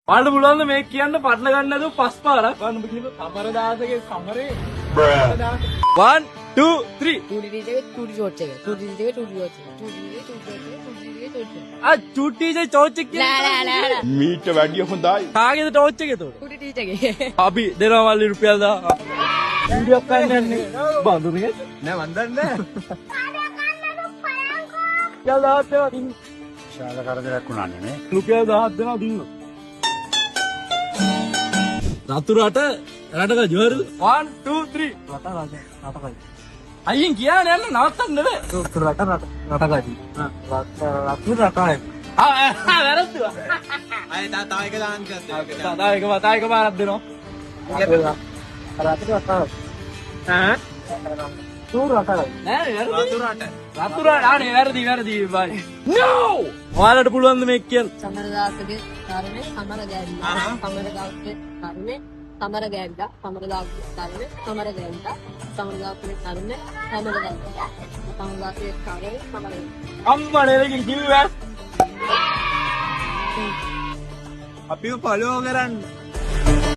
ඔයාලට පුළුවන් ද මේ කියන්න පටල ගන්න නැතුව පස් පාරක් වන්න බකිනු සමරදාසගේ සමරේ 1 2 3 ආ චූටීජේ ටෝච් එක මීට වැඩිය හොඳයි. කාගේද ටෝච් එක එතකොට අපි දෙනවා මල්ලි රුපියල් 1000 වීඩියෝ එකක් යන්නේ බඳුනේ නෑ මන් දන්නේ රුපියල් 1000 දෙනවා දින්න ශාල කරදරයක් වුණානේ නේ. රුපියල් 1000 දෙනවා දින්න රතුරට රටක ජෝරු 1 2 3 රටකයි අයින් කියන්නේ යන්න නවත්තන්න නෙවෙයි රටකයි රටකයි වැරද්දුවා අය තව එක දාන්න ගත්තා. තව එක පාරක් දෙනවා රටක ඈ රතුරට අනේ වැරදි බයි නෝ ඔයාලට පුළුවන් ද මේක කියන්න සමරදාසගේ කාරණේ සමර ගෑවිලා සමරදාසගේ කාරණේ සමර ගෑවිලා සමරදාසගේ කාරණේ සමර ගෑවිලා සමරදාසගේ කාරණේ සමර ගෑවිලා සමරදාසගේ කාරණේ සමර අම්මනේ කිව්වා අපිව ෆලෝ කරන්න.